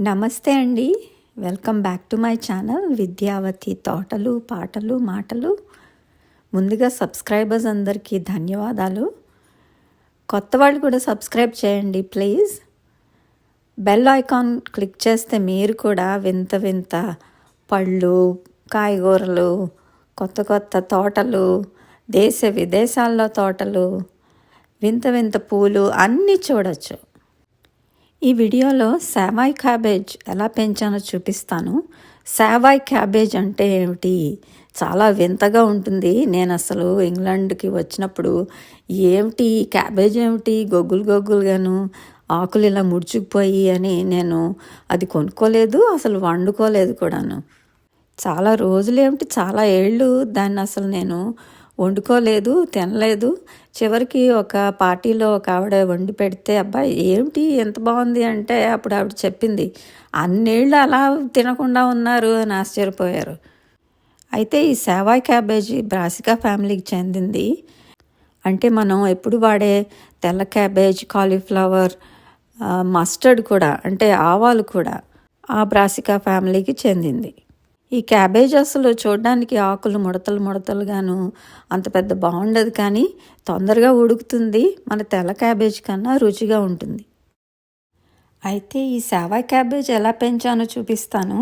నమస్తే అండి. Welcome back to my channel Vidyavati తోటలు పాటలు మాటలు. ముందుగా సబ్స్క్రైబర్స్ అందరికీ ధన్యవాదాలు. కొత్త వాళ్ళు కూడా సబ్స్క్రైబ్ చేయండి ప్లీజ్. బెల్ ఐకాన్ క్లిక్ చేస్తే మీరు కూడా వింత వింత పళ్ళు, కాయగూరలు, కొత్త కొత్త తోటలు, దేశ విదేశాల్లో తోటలు, వింత వింత పూలు అన్నీ చూడొచ్చు. ఈ వీడియోలో సావాయ్ క్యాబేజ్ ఎలా పెంచానో చూపిస్తాను. సావాయ్ క్యాబేజ్ అంటే ఏమిటి? చాలా వింతగా ఉంటుంది. నేను అసలు ఇంగ్లాండ్కి వచ్చినప్పుడు ఏమిటి క్యాబేజ్ ఏమిటి గొగ్గులుగాను ఆకులు ఇలా ముడుచుకుపోయి అని నేను అది కొనుక్కోలేదు, అసలు వండుకోలేదు కూడాను. చాలా రోజులు ఏమిటి చాలా ఏళ్ళు దాన్ని అసలు నేను వండుకోలేదు, తినలేదు. చివరికి ఒక పార్టీలో ఒక ఆవిడ వండి పెడితే అబ్బాయి ఏమిటి ఎంత బాగుంది అంటే అప్పుడు ఆవిడ చెప్పింది అన్నేళ్ళు అలా తినకుండా ఉన్నారు అని ఆశ్చర్యపోయారు. అయితే ఈ సావాయ్ క్యాబేజీ బ్రాసికా ఫ్యామిలీకి చెందింది. అంటే మనం ఎప్పుడు వాడే తెల్ల క్యాబేజ్, కాలీఫ్లవర్, మస్టర్డ్ కూడా అంటే ఆవాలు కూడా ఆ బ్రాసికా ఫ్యామిలీకి చెందింది. ఈ క్యాబేజ్ అసలు చూడడానికి ఆకులు ముడతలుగాను అంత పెద్ద బాగుండదు, కానీ తొందరగా ఉడుకుతుంది. మన తెల్ల క్యాబేజ్ కన్నా రుచిగా ఉంటుంది. అయితే ఈ సావాయ్ క్యాబేజ్ ఎలా పెంచానో చూపిస్తాను.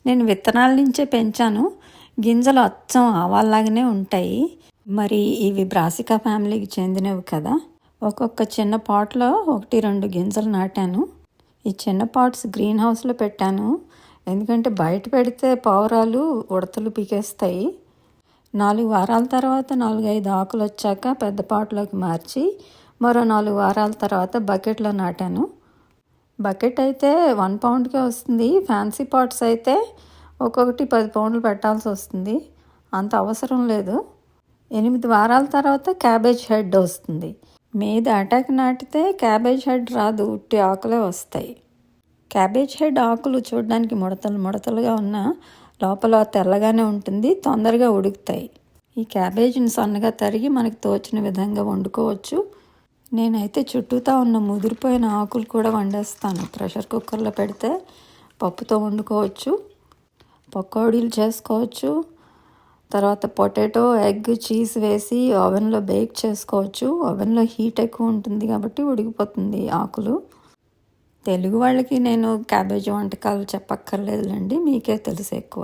నేను విత్తనాల నుంచే పెంచాను. గింజలు అచ్చం ఆవాల్లాగానే ఉంటాయి. మరి ఇవి బ్రాసికా ఫ్యామిలీకి చెందినవి కదా. ఒక్కొక్క చిన్న పాట్లో 1-2 గింజలు నాటాను. ఈ చిన్న పాట్స్ గ్రీన్ హౌస్లో పెట్టాను. ఎందుకంటే బయట పెడితే పావురాలు ఉడతలు పీకేస్తాయి. 4 వారాల తర్వాత 4-5 ఆకులు వచ్చాక పెద్ద పాట్లోకి మార్చి మరో 4 వారాల తర్వాత బకెట్లో నాటాను. బకెట్ అయితే 1 పౌండ్కే వస్తుంది. ఫ్యాన్సీ పాట్స్ అయితే ఒక్కొక్కటి 10 పౌండ్లు పెట్టాల్సి వస్తుంది. అంత అవసరం లేదు. 8 వారాల తర్వాత క్యాబేజ్ హెడ్ వస్తుంది. మీద అటాక్ నాటితే క్యాబేజ్ హెడ్ రాదు, ఉట్టి ఆకులే వస్తాయి. క్యాబేజ్ హెడ్ ఆకులు చూడడానికి ముడతలుగా ఉన్న లోపల తెల్లగానే ఉంటుంది, తొందరగా ఉడుకుతాయి. ఈ క్యాబేజీని సన్నగా తరిగి మనకి తోచిన విధంగా వండుకోవచ్చు. నేనైతే చుట్టూతా ఉన్న ముదిరిపోయిన ఆకులు కూడా వండేస్తాను. ప్రెషర్ కుక్కర్లో పెడితే పప్పుతో వండుకోవచ్చు, పకోడీలు చేసుకోవచ్చు. తర్వాత పొటాటో, ఎగ్, చీజ్ వేసి ఓవెన్లో బేక్ చేసుకోవచ్చు. ఓవెన్లో హీట్ ఎక్కువ ఉంటుంది కాబట్టి ఉడికిపోతుంది ఆకులు. తెలుగు వాళ్ళకి నేను క్యాబేజ్ వంటకాలు చెప్పక్కర్లేదులేండి, మీకే తెలుసు ఎక్కువ.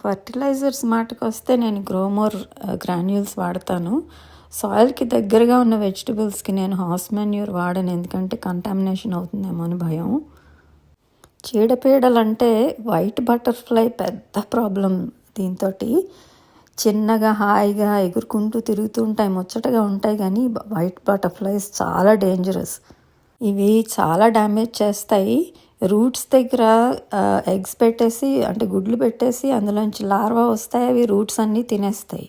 ఫర్టిలైజర్స్ మాటకు వస్తే నేను గ్రోమోర్ గ్రాన్యూల్స్ వాడతాను. సాయిల్కి దగ్గరగా ఉన్న వెజిటబుల్స్కి నేను హౌస్ మాన్యూర్ వాడను, ఎందుకంటే కంటామినేషన్ అవుతుందేమో అని భయం. చీడపీడలు అంటే వైట్ బటర్ఫ్లై పెద్ద ప్రాబ్లం. దీంతో చిన్నగా హాయిగా ఎగురుకుంటూ తిరుగుతూ ఉంటాయి, ముచ్చటగా ఉంటాయి, కానీ వైట్ బటర్ఫ్లైస్ చాలా డేంజరస్. ఇవి చాలా డ్యామేజ్ చేస్తాయి. రూట్స్ దగ్గర ఎగ్స్ పెట్టేసి అంటే గుడ్లు పెట్టేసి అందులోంచి లార్వా వస్తాయి. అవి రూట్స్ అన్నీ తినేస్తాయి.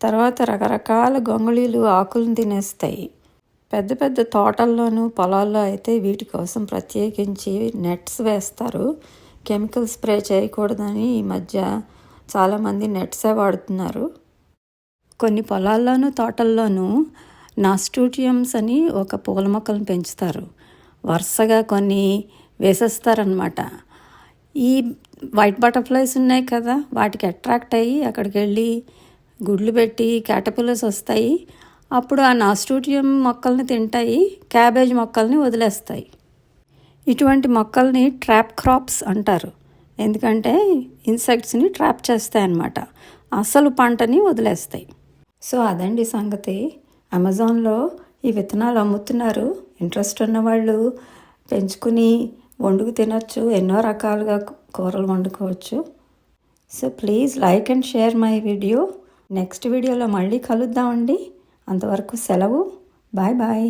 తర్వాత రకరకాల గొంగళీలు ఆకులను తినేస్తాయి. పెద్ద పెద్ద తోటల్లోనూ పొలాల్లో అయితే వీటి కోసం ప్రత్యేకించి నెట్స్ వేస్తారు. కెమికల్ స్ప్రే చేయకూడదని ఈ మధ్య చాలామంది నెట్సే వాడుతున్నారు. కొన్ని పొలాల్లోనూ తోటల్లోనూ నాస్టూటియమ్స్ అని ఒక పూల మొక్కలను పెంచుతారు. వరుసగా కొన్ని వేసేస్తారనమాట. ఈ వైట్ బటర్ఫ్లైస్ ఉన్నాయి కదా, వాటికి అట్రాక్ట్ అయ్యి అక్కడికి వెళ్ళి గుడ్లు పెట్టి క్యాటర్పిల్లర్స్ వస్తాయి. అప్పుడు ఆ నాస్టూటియం మొక్కల్ని తింటాయి, క్యాబేజ్ మొక్కల్ని వదిలేస్తాయి. ఇటువంటి మొక్కల్ని ట్రాప్ క్రాప్స్ అంటారు. ఎందుకంటే ఇన్సెక్ట్స్ని ట్రాప్ చేస్తాయన్నమాట, అసలు పంటని వదిలేస్తాయి. సో అదండి సంగతి. అమెజాన్లో ఈ విత్తనాలు అమ్ముతున్నారు. ఇంట్రెస్ట్ ఉన్నవాళ్ళు పెంచుకుని వండుకు తినచ్చు, ఎన్నో రకాలుగా కూరలు వండుకోవచ్చు. So please like and share my video. Next వీడియోలో మళ్ళీ కలుద్దామండి. అంతవరకు సెలవు. Bye bye.